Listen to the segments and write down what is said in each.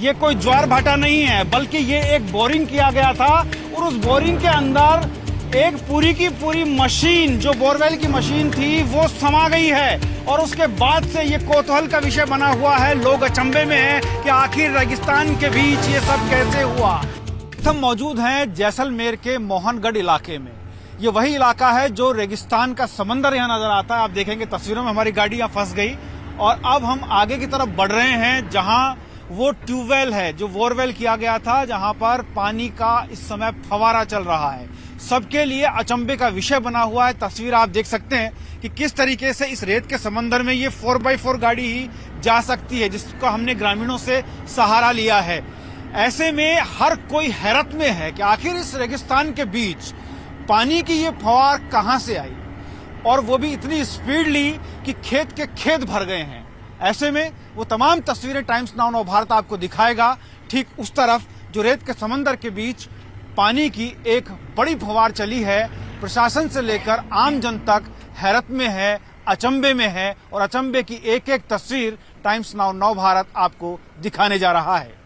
ये कोई ज्वार भाटा नहीं है, बल्कि ये एक बोरिंग किया गया था और उस बोरिंग के अंदर एक पूरी की पूरी मशीन, जो बोरवेल की मशीन थी, वो समा गई है। और उसके बाद से ये कौतूहल का विषय बना हुआ है। लोग अचंभे में हैं कि आखिर रेगिस्तान के बीच ये सब कैसे हुआ। हम मौजूद हैं जैसलमेर के मोहनगढ़ इलाके में। ये वही इलाका है जो रेगिस्तान का समंदर यहाँ नजर आता है। आप देखेंगे तस्वीरों में हमारी गाड़ी यहाँ फंस गई और अब हम आगे की तरफ बढ़ रहे हैं, जहाँ वो ट्यूबवेल है जो बोरवेल किया गया था, जहां पर पानी का इस समय फवारा चल रहा है। सबके लिए अचंभे का विषय बना हुआ है। तस्वीर आप देख सकते हैं कि किस तरीके से इस रेत के समंदर में ये 4x4 गाड़ी ही जा सकती है, जिसका हमने ग्रामीणों से सहारा लिया है। ऐसे में हर कोई हैरत में है कि आखिर इस रेगिस्तान के बीच पानी की ये फवार कहां से आई, और वो भी इतनी स्पीडली कि खेत के खेत भर गए हैं। ऐसे में वो तमाम तस्वीरें टाइम्स नाउ नव भारत आपको दिखाएगा। ठीक उस तरफ जो रेत के समंदर के बीच पानी की एक बड़ी फवार चली है, प्रशासन से लेकर आम जन तक हैरत में है, अचंभे में है, और अचंभे की एक एक तस्वीर टाइम्स नाउ नव भारत आपको दिखाने जा रहा है।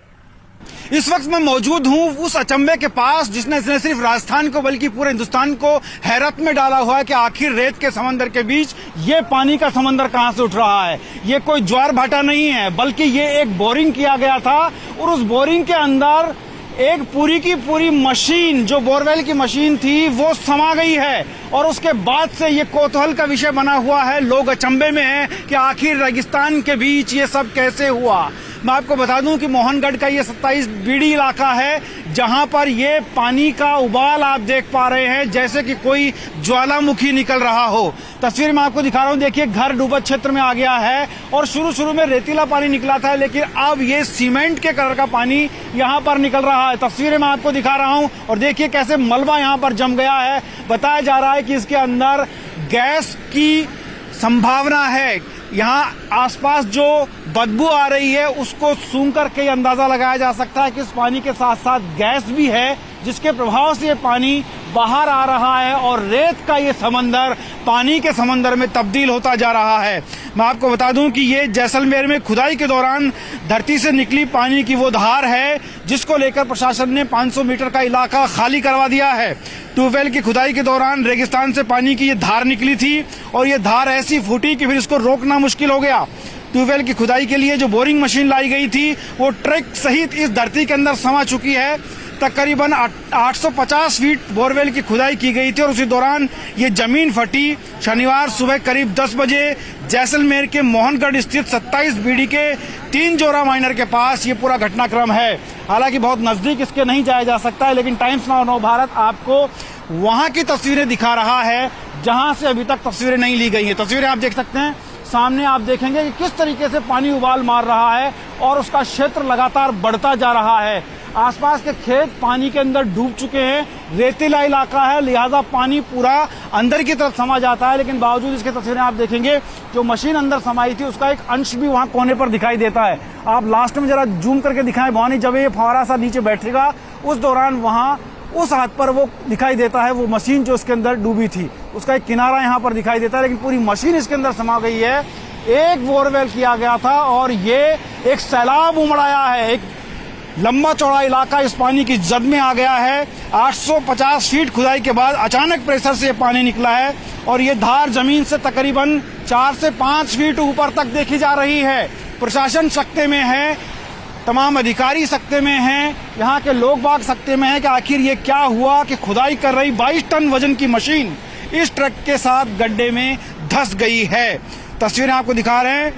इस वक्त मैं मौजूद हूं उस अचंभे के पास जिसने न सिर्फ राजस्थान को बल्कि पूरे हिंदुस्तान को हैरत में डाला हुआ है कि आखिर रेत के समंदर के बीच ये पानी का समंदर कहां से उठ रहा है। ये कोई ज्वार भाटा नहीं है, बल्कि ये एक बोरिंग किया गया था और उस बोरिंग के अंदर एक पूरी की पूरी मशीन, जो बोरवेल की मशीन थी, वो समा गई है। और उसके बाद से ये कौतूहल का विषय बना हुआ है। लोग अचंभे में हैं कि आखिर रेगिस्तान के बीच ये सब कैसे हुआ। मैं आपको बता दूं कि मोहनगढ़ का ये 27 बीडी इलाका है, जहां पर ये पानी का उबाल आप देख पा रहे हैं, जैसे कि कोई ज्वालामुखी निकल रहा हो। तस्वीर में आपको दिखा रहा हूं, देखिए घर डूबत क्षेत्र में आ गया है और शुरू में रेतीला पानी निकला था, लेकिन अब ये सीमेंट के कलर का पानी यहां पर निकल रहा है। तस्वीरें मैं आपको दिखा रहा हूं और देखिए कैसे मलबा यहां पर जम गया है। बताया जा रहा है कि इसके अंदर गैस की संभावना है। यहाँ आसपास जो बदबू आ रही है उसको सूंघ करके अंदाजा लगाया जा सकता है कि इस पानी के साथ साथ गैस भी है, जिसके प्रभाव से ये पानी बाहर आ रहा है और रेत का ये समंदर पानी के समंदर में तब्दील होता जा रहा है। मैं आपको बता दूं कि ये जैसलमेर में खुदाई के दौरान धरती से निकली पानी की वो धार है, जिसको लेकर प्रशासन ने 500 मीटर का इलाका खाली करवा दिया है। ट्यूबवेल की खुदाई के दौरान रेगिस्तान से पानी की ये धार निकली थी और ये धार ऐसी फूटी कि फिर इसको रोकना मुश्किल हो गया। ट्यूबवेल की खुदाई के लिए जो बोरिंग मशीन लाई गई थी वो ट्रक सहित इस धरती के अंदर समा चुकी है। तकरीबन 850 फीट बोरवेल की खुदाई की गई थी और उसी दौरान ये जमीन फटी। शनिवार सुबह करीब 10 बजे जैसलमेर के मोहनगढ़ स्थित 27 बीडी के 3 जोरा माइनर के पास ये पूरा घटनाक्रम है। हालांकि बहुत नजदीक इसके नहीं जाया जा सकता है, लेकिन टाइम्स नाउ नव भारत आपको वहां की तस्वीरें दिखा रहा है जहां से अभी तक तस्वीरें नहीं ली गई हैं। तस्वीरें आप देख सकते हैं, सामने आप देखेंगे कि किस तरीके से पानी उबाल मार रहा है और उसका क्षेत्र लगातार बढ़ता जा रहा है। आसपास के खेत पानी के अंदर डूब चुके हैं। रेतीला इलाका है, लिहाजा पानी पूरा अंदर की तरफ समा जाता है, लेकिन बावजूद इसके तस्वीरें आप देखेंगे जो मशीन अंदर समाई थी उसका एक अंश भी वहां कोने पर दिखाई देता है। आप लास्ट में जरा जूम करके दिखाएं भवानी, जब ये फवारा सा नीचे बैठेगा उस दौरान वहां उस हाथ पर वो दिखाई देता है, वो मशीन जो इसके अंदर डूबी थी उसका एक किनारा यहाँ पर दिखाई देता है, लेकिन पूरी मशीन इसके अंदर समा गई है। एक बोरवेल किया गया था और ये एक सैलाब उमड़ाया है। एक लंबा चौड़ा इलाका इस पानी की जद में आ गया है। 850 फीट खुदाई के बाद अचानक प्रेशर से ये पानी निकला है और ये धार जमीन से तकरीबन 4 से 5 फीट ऊपर तक देखी जा रही है। प्रशासन सकते में है, तमाम अधिकारी सकते में हैं, यहाँ के लोग बाग सकते में हैं कि आखिर ये क्या हुआ कि खुदाई कर रही 22 टन वजन की मशीन इस ट्रक के साथ गड्ढे में धंस गई है। तस्वीरें आपको दिखा रहे हैं,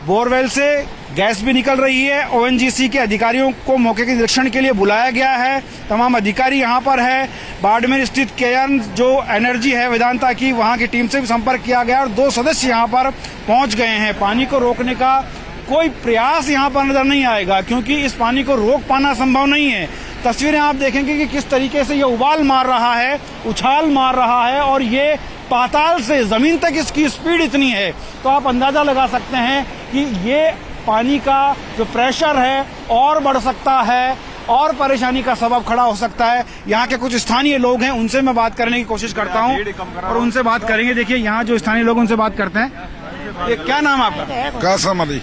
बोरवेल से गैस भी निकल रही है। ओएनजीसी के अधिकारियों को मौके के निरीक्षण के लिए बुलाया गया है। तमाम अधिकारी यहाँ पर है। बाड़मेर स्थित केयन जो एनर्जी है वेदांता की, वहाँ की टीम से भी संपर्क किया गया और 2 सदस्य यहाँ पर पहुँच गए हैं। पानी को रोकने का कोई प्रयास यहाँ पर नजर नहीं आएगा, क्योंकि इस पानी को रोक पाना संभव नहीं है। तस्वीरें आप देखेंगे कि किस तरीके से ये उबाल मार रहा है, उछाल मार रहा है और ये पाताल से जमीन तक इसकी स्पीड इतनी है, तो आप अंदाजा लगा सकते हैं कि ये पानी का जो प्रेशर है और बढ़ सकता है और परेशानी का सबब खड़ा हो सकता है। यहाँ के कुछ स्थानीय लोग हैं, उनसे मैं बात करने की कोशिश करता हूँ और उनसे बात करेंगे। देखिए यहाँ जो स्थानीय लोग उनसे बात करते हैं। क्या नाम आपका? कासम अली।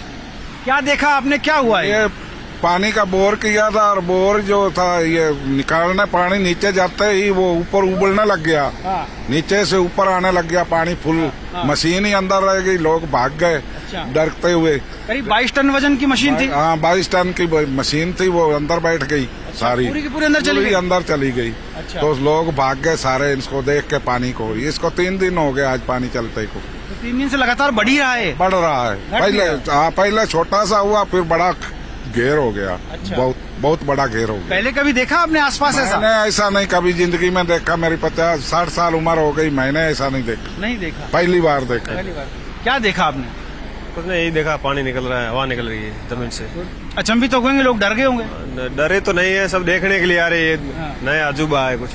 क्या देखा आपने, क्या हुआ है? ये पानी का बोर किया था और बोर जो था ये निकालना पानी नीचे जाते ही वो ऊपर उबलने लग गया। हाँ। नीचे से ऊपर आने लग गया पानी फुल। हाँ। मशीन ही अंदर रह गई, लोग भाग गए डरते हुए। करीब 22 टन वजन की मशीन थी। हाँ 22 टन की मशीन थी, वो अंदर बैठ गई सारी, पूरी की पूरी अंदर चली गई। अंदर चली गई। अच्छा। तो लोग भाग गए सारे इसको देख के पानी को। इसको 3 दिन हो गए आज पानी चलते को। तो 3 दिन से लगातार बढ़ ही रहा है। बढ़ रहा है। पहले छोटा सा हुआ, फिर बड़ा घेर हो गया। अच्छा। बहुत बड़ा घेर हो गया। पहले कभी देखा आपने आसपास ऐसा? मैंने ऐसा नहीं कभी जिंदगी में देखा। मेरी 50-60 साल उम्र हो गई, मैंने ऐसा नहीं देखा। नहीं देखा, पहली बार देखा। पहली बार। क्या देखा आपने? कुछ नहीं, यही देखा पानी निकल रहा है, हवा निकल रही है जमीन से। अचंभित तो होंगे लोग, डर गए होंगे। डरे तो नहीं है, सब देखने के लिए आ रहे हैं। हाँ। नया अजूबा है कुछ।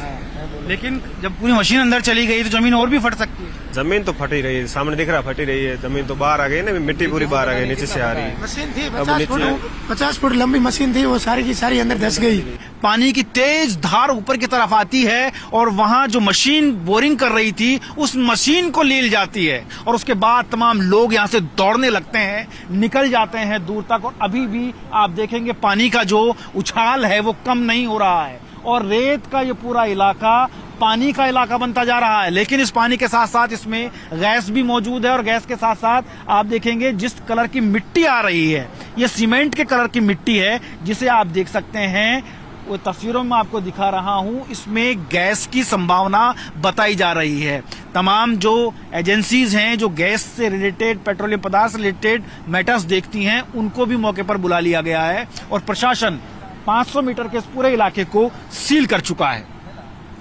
लेकिन जब पूरी मशीन अंदर चली गई तो जमीन और भी फट सकती है। जमीन तो फटी रही है, सामने दिख रहा फटी रही है। जमीन तो बाहर आ गई ना, मिट्टी पूरी बाहर आ गई, नीचे से आ रही है। मशीन थी अब नीचे 50 फुट लंबी मशीन थी, वो सारी की सारी अंदर धस गई। पानी की तेज धार ऊपर की तरफ आती है और वहां जो मशीन बोरिंग कर रही थी उस मशीन को ले जाती है और उसके बाद तमाम लोग यहां से दौड़ने लगते हैं, निकल जाते हैं दूर तक। और अभी भी आप देखेंगे पानी का जो उछाल है वो कम नहीं हो रहा है और रेत का ये पूरा इलाका पानी का इलाका बनता जा रहा है। लेकिन इस पानी के साथ साथ इसमें गैस भी मौजूद है और गैस के साथ साथ आप देखेंगे जिस कलर की मिट्टी आ रही है ये सीमेंट के कलर की मिट्टी है, जिसे आप देख सकते हैं। वो तस्वीरों में आपको दिखा रहा हूं, इसमें गैस की संभावना बताई जा रही है। तमाम जो एजेंसीज हैं जो गैस से रिलेटेड, पेट्रोलियम पदार्थ से रिलेटेड मैटर्स देखती हैं, उनको भी मौके पर बुला लिया गया है और प्रशासन 500 मीटर के इस पूरे इलाके को सील कर चुका है।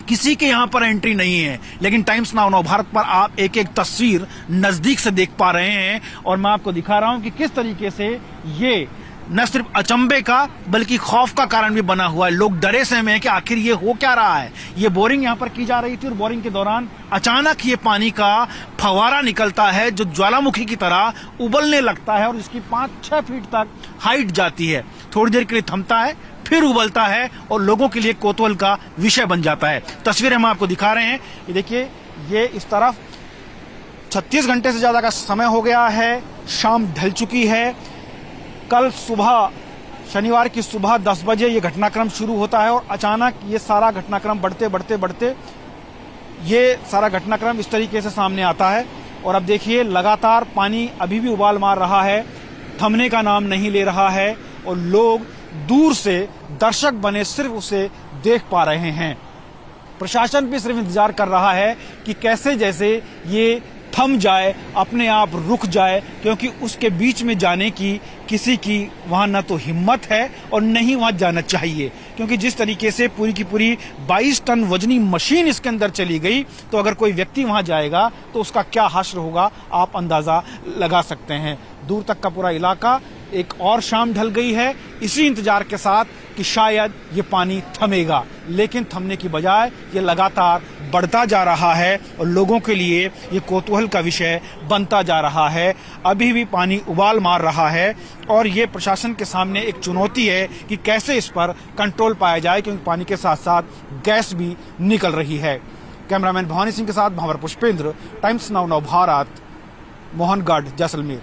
किसी के यहां पर एंट्री नहीं है। लेकिन टाइम्स नाउ नव भारत पर आप एक एक तस्वीर नजदीक से देख पा रहे हैं और मैं आपको दिखा रहा हूं कि किस तरीके से ये न सिर्फ अचंभे का बल्कि खौफ का कारण भी बना हुआ है। लोग डरे सहमे हैं कि आखिर ये हो क्या रहा है। ये बोरिंग यहां पर की जा रही थी और बोरिंग के दौरान अचानक ये पानी का फवारा निकलता है जो ज्वालामुखी की तरह उबलने लगता है और इसकी 5-6 फीट तक हाइट जाती है। थोड़ी देर के लिए थमता है, फिर उबलता है और लोगों के लिए कौतूहल का विषय बन जाता है। तस्वीरें हम आपको दिखा रहे हैं। ये देखिए, ये इस तरफ 36 घंटे से ज्यादा का समय हो गया है, शाम ढल चुकी है। कल सुबह, शनिवार की सुबह 10 बजे ये घटनाक्रम शुरू होता है और अचानक ये सारा घटनाक्रम बढ़ते ये सारा घटनाक्रम इस तरीके से सामने आता है। और अब देखिए लगातार पानी अभी भी उबाल मार रहा है, थमने का नाम नहीं ले रहा है और लोग दूर से दर्शक बने सिर्फ उसे देख पा रहे हैं। प्रशासन भी सिर्फ इंतजार कर रहा है कि कैसे जैसे ये थम जाए, अपने आप रुक जाए, क्योंकि उसके बीच में जाने की किसी की वहां न तो हिम्मत है और न ही वहां जाना चाहिए। क्योंकि जिस तरीके से पूरी की पूरी 22 टन वजनी मशीन इसके अंदर चली गई तो अगर कोई व्यक्ति वहां जाएगा तो उसका क्या हश्र होगा आप अंदाजा लगा सकते हैं। दूर तक का पूरा इलाका, एक और शाम ढल गई है इसी इंतजार के साथ कि शायद ये पानी थमेगा, लेकिन थमने की बजाय ये लगातार बढ़ता जा रहा है और लोगों के लिए ये कौतूहल का विषय बनता जा रहा है। अभी भी पानी उबाल मार रहा है और ये प्रशासन के सामने एक चुनौती है कि कैसे इस पर कंट्रोल पाया जाए, क्योंकि पानी के साथ साथ गैस भी निकल रही है। कैमरामैन भवानी सिंह के साथ भावर पुष्पेंद्र, टाइम्स नाउ नव भारत, मोहनगढ़, जैसलमेर।